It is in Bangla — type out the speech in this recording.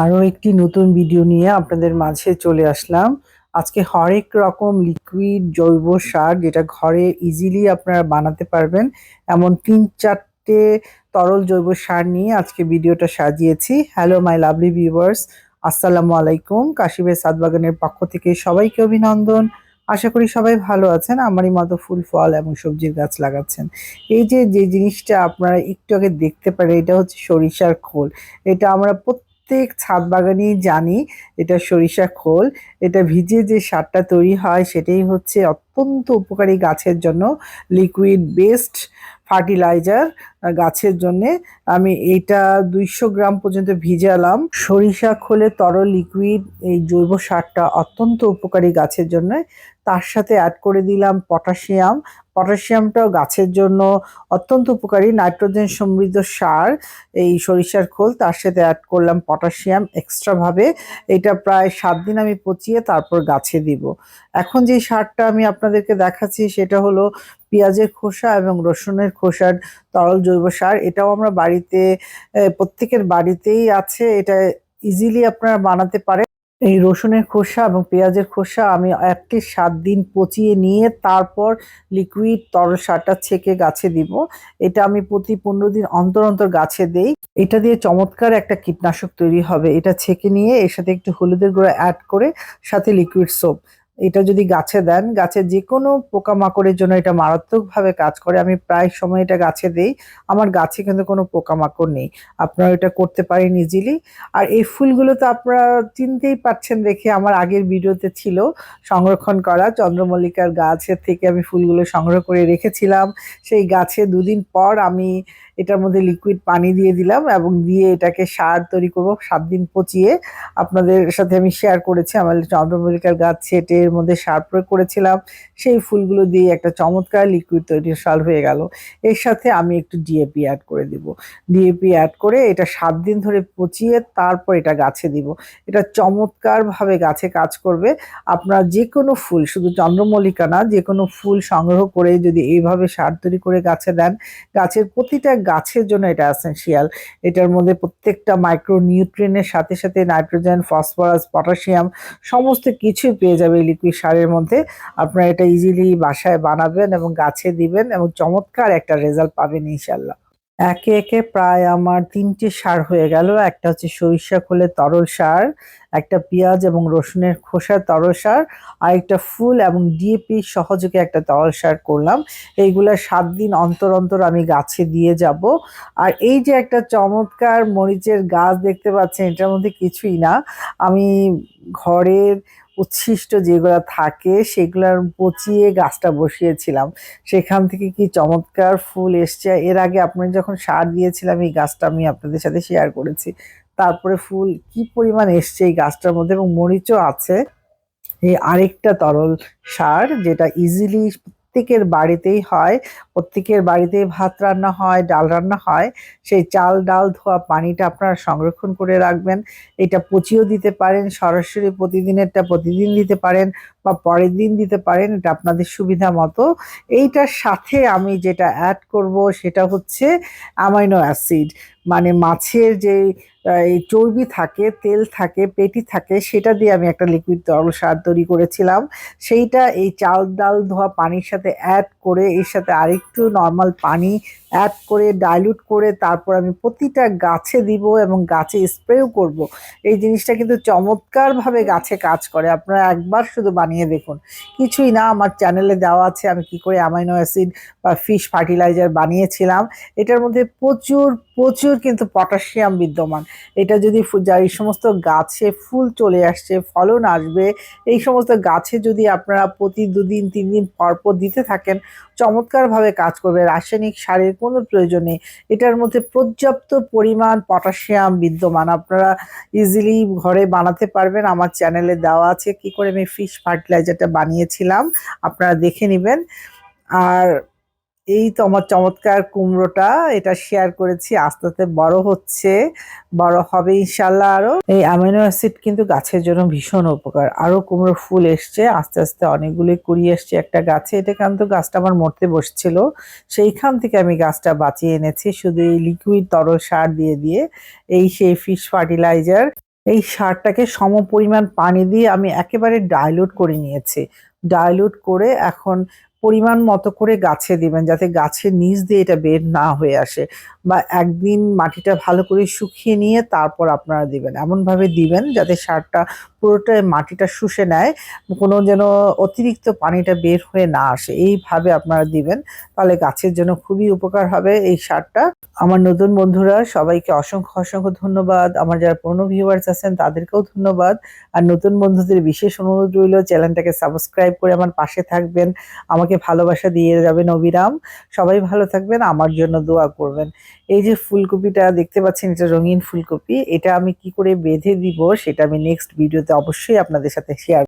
আরো একটি নতুন ভিডিও নিয়ে আপনাদের মাঝে চলে আসলাম। আজকে হরেক রকম লিকুইড জৈব সার যেটা ঘরে ইজিলি আপনারা বানাতে পারবেন এমন ৩-৪টে তরল জৈব সার নিয়ে আজকে ভিডিওটা সাজিয়েছি। হ্যালো মাই লাভলি ভিউয়ার্স, আসসালামু আলাইকুম। কাশিবের ছাদ বাগানের পক্ষ থেকে সবাইকে অভিনন্দন। আশা করি সবাই ভালো আছেন, আমারই মতো ফুল ফল এবং সবজির গাছ লাগাচ্ছেন। এই যে জিনিসটা আপনারা একটু আগে দেখতে পারেন, এটা হচ্ছে সরিষার খোল। এটা আমরা প্রত্যেক ছাদ বাগানেই জানি এটা সরিষা খোল। এটা ভিজে যে সারটা তৈরি হয় সেটাই হচ্ছে অত্যন্ত উপকারী গাছের জন্য, লিকুইড বেসড ফার্টিলাইজার গাছের জন্যে। আমি এইটা ২০০ গ্রাম পর্যন্ত ভিজালাম। সরিষা খোলে তরল লিকুইড এই জৈব সারটা অত্যন্ত উপকারী গাছের জন্য। তার সাথে অ্যাড করে দিলাম পটাশিয়াম। পটাশিয়ামটাও গাছের জন্য অত্যন্ত উপকারী, নাইট্রোজেন সমৃদ্ধ সার এই সরিষার খোল। তার সাথে অ্যাড করলাম পটাশিয়াম এক্সট্রা ভাবে। এটা প্রায় ৭ দিন আমি পচিয়ে তারপর গাছে দিব। এখন যে সারটা আমি আপনাদেরকে দেখাচ্ছি সেটা হলো পেঁয়াজের খোসা এবং রসুনের খোসার তরল জৈব সার। এটাও আমরা বাড়িতে প্রত্যেকের বাড়িতেই আছে, এটা ইজিলি আপনারা বানাতে পারেন। এই রসুনের খোসা এবং পেঁয়াজের খোসা আমি অ্যাটলিস্ট ৭ দিন পচিয়ে নিয়ে তারপর লিকুইড তরল সারটা ছেঁকে গাছে দিব। এটা আমি প্রতি ১৫ দিন অন্তর অন্তর গাছে দেই। এটা দিয়ে চমৎকার একটা কীটনাশক তৈরি হবে। এটা ছেঁকে নিয়ে এর সাথে একটু হলুদের গুঁড়া অ্যাড করে সাথে লিকুইড সোপ, এটা যদি গাছে দেন, গাছের যে কোনো পোকামাকড়ের জন্য এটা মারাত্মকভাবে কাজ করে। আমি প্রায় সময় এটা গাছে দেই। আমার গাছে কিন্তু কোনো পোকামাকড় নেই। আপনারা এটা করতে পারেন ইজিলি। আর এই ফুলগুলো তো আপনারা চিনতেই পারছেন দেখে, আমার আগের ভিডিওতে ছিল সংরক্ষণ করা চন্দ্রমল্লিকার গাছের থেকে আমি ফুলগুলো সংগ্রহ করে রেখেছিলাম। সেই গাছে ২ দিন পর আমি এটার মধ্যে লিকুইড পানি দিয়ে দিলাম এবং দিয়ে এটাকে সার তৈরি করব ৭ দিন পচিয়ে। আপনাদের সাথে আমি শেয়ার করেছি আমার চন্দ্রমল্লিকার গাছ ছেটে এর মধ্যে সার প্রয়োগ করেছিলাম। সেই ফুলগুলো দিয়ে একটা চমৎকার লিকুইড তৈরি সার হয়ে গেল। এর সাথে আমি একটু ডিএপি অ্যাড করে দিব। ডিএপি অ্যাড করে এটা ৭ দিন ধরে পচিয়ে তারপর এটা গাছে দিব। এটা চমৎকারভাবে গাছে কাজ করবে। আপনার যে কোনো ফুল, শুধু চন্দ্রমল্লিকা না, যে কোনো ফুল সংগ্রহ করে যদি এইভাবে সার তৈরি করে গাছে দেন, গাছের প্রতিটা গাছের জন্য এটা এসেনশিয়াল। এটার মধ্যে প্রত্যেকটা মাইক্রো নিউট্রিয়েন্টের সাথে সাথে নাইট্রোজেন, ফসফরাস, পটাশিয়াম সমস্ত কিছুই পেয়ে যাবে এই লিকুইড সারের মধ্যে। আপনারা এটা ইজিলি বাসায় বানাবেন এবং গাছে দিবেন এবং চমৎকার একটা রেজাল্ট পাবেন ইনশাল্লাহ। একে একে প্রায় আমার ৩টে সার হয়ে গেল। একটা হচ্ছে সরিষা খোলের তরল সার, একটা পেঁয়াজ এবং রসুনের খোসার তরল সার, আর একটা ফুল এবং ডিএপি সহযোগে একটা তরল সার করলাম। এইগুলা ৭ দিন অন্তর অন্তর আমি গাছে দিয়ে যাব। আর এই যে একটা চমৎকার মরিচের গাছ দেখতে পাচ্ছেন, এটার মধ্যে কিছুই না, আমি ঘরের উচ্ছিষ্ট যেগুলা থাকে সেগুলার পচিয়ে গাছটা বসিয়েছিলাম। সেখান থেকে কি চমৎকার ফুল এসছে। এর আগে আপনার যখন সার দিয়েছিলাম এই গাছটা আমি আপনাদের সাথে শেয়ার করেছি। তারপরে ফুল কি পরিমাণ এসছে এই গাছটার মধ্যে, এবং মরিচও আছে। এই আরেকটা তরল সার যেটা ইজিলি প্রত্যেকের বাড়িতেই হয়, প্রত্যেকের বাড়িতেই ভাত রান্না হয়, ডাল রান্না হয়। সেই চাল ডাল ধোয়া পানিটা আপনারা সংরক্ষণ করে রাখবেন। এটা পচিয়েও দিতে পারেন, সরাসরি প্রতিদিনেরটা প্রতিদিন দিতে পারেন বা পরের দিন দিতে পারেন, এটা আপনাদের সুবিধা মতো। এইটার সাথে আমি যেটা অ্যাড করব সেটা হচ্ছে অ্যামাইনো অ্যাসিড, মানে মাছের যে এই চর্বি থাকে, তেল থাকে, পেটি থাকে, সেটা দিয়ে আমি একটা লিকুইড তরল সার তৈরি করেছিলাম। সেইটা এই চাল ডাল ধোয়া পানির সাথে অ্যাড করে, এর সাথে আরেকটু নর্মাল পানি অ্যাড করে ডাইলুট করে তারপর আমি প্রতিটা গাছে দিব এবং গাছে স্প্রেও করব। এই জিনিসটা কিন্তু চমৎকারভাবে গাছে কাজ করে। আপনারা একবার শুধু বানিয়ে দেখুন। কিছুই না, আমার চ্যানেলে দেওয়া আছে আমি কি করে অ্যামাইনো অ্যাসিড বা ফিশ ফার্টিলাইজার বানিয়েছিলাম। এটার মধ্যে প্রচুর প্রচুর কিন্তু পটাশিয়াম বিদ্যমান। এটা যদি এই সমস্ত গাছে ফুল চলে আসছে, ফলন আসবে, এই সমস্ত গাছে যদি আপনারা প্রতি ২ দিন ৩ দিন পর পর দিতে থাকেন, চমৎকারভাবে কাজ করবে। রাসায়নিক সারের কোনো প্রয়োজন নেই। এটার মধ্যে পর্যাপ্ত পরিমাণ পটাশিয়াম বিদ্যমান। আপনারা ইজিলি ঘরে বানাতে পারবেন। আমার চ্যানেলে দেওয়া আছে কি করে আমি ফিশ ফার্টিলাইজারটা বানিয়েছিলাম, আপনারা দেখে নেবেন। আর এই তো আমার চমৎকার কুমড়োটা, এটা শেয়ার করেছি, আস্তে আস্তে বড় হচ্ছে, বড় হবে ইনশাল্লাহ। আরো এই অ্যামিনো অ্যাসিড কিন্তু গাছের জন্য ভীষণ উপকার। আরো কুমড়ো ফুল এসছে, আস্তে আস্তে অনেকগুলি কুড়ি এসছে একটা গাছে। এটা কিন্তু গাছটা আমার মরতে বসছিল, সেইখান থেকে আমি গাছটা বাঁচিয়ে এনেছি শুধু এই লিকুইড তরল সার দিয়ে দিয়ে। এই সেই ফিশ ফার্টিলাইজার, এই সারটাকে সমপরিমাণ পানি দিয়ে আমি একেবারে ডাইলুট করে নিয়েছি। ডাইলুট করে এখন পরিমাণ মতো করে গাছে দিবেন যাতে গাছের নিচ দিয়ে এটা বের না হয়ে আসে, বা একদিন মাটিটা ভালো করে শুকিয়ে নিয়ে তারপর আপনারা দিবেন। এমনভাবে দিবেন যাতে সারটা পুরোটাই মাটিটা শুষে নেয়, কোনো যেন অতিরিক্ত পানিটা বের হয়ে না আসে। এইভাবে আপনারা দিবেন, তাহলে গাছের জন্য খুবই উপকার হবে এই সারটা। আমার নতুন বন্ধুরা সবাইকে অসংখ্য অসংখ্য ধন্যবাদ। আমার যারা পুরনো ভিউয়ার্স আছেন তাদেরকেও ধন্যবাদ। আর নতুন বন্ধুদের বিশেষ অনুরোধ রইল, চ্যানেলটাকে সাবস্ক্রাইব করে আমার পাশে থাকবেন, আমাকে ভালোবাসা দিয়ে যাবেন অবিরাম। সবাই ভালো থাকবেন, আমার জন্য দোয়া করবেন। এই যে ফুলকপিটা দেখতে পাচ্ছেন, এটা রঙিন ফুলকপি। এটা আমি কি করে বেঁধে দিব সেটা আমি নেক্সট ভিডিওতে অবশ্যই আপনাদের সাথে শেয়ার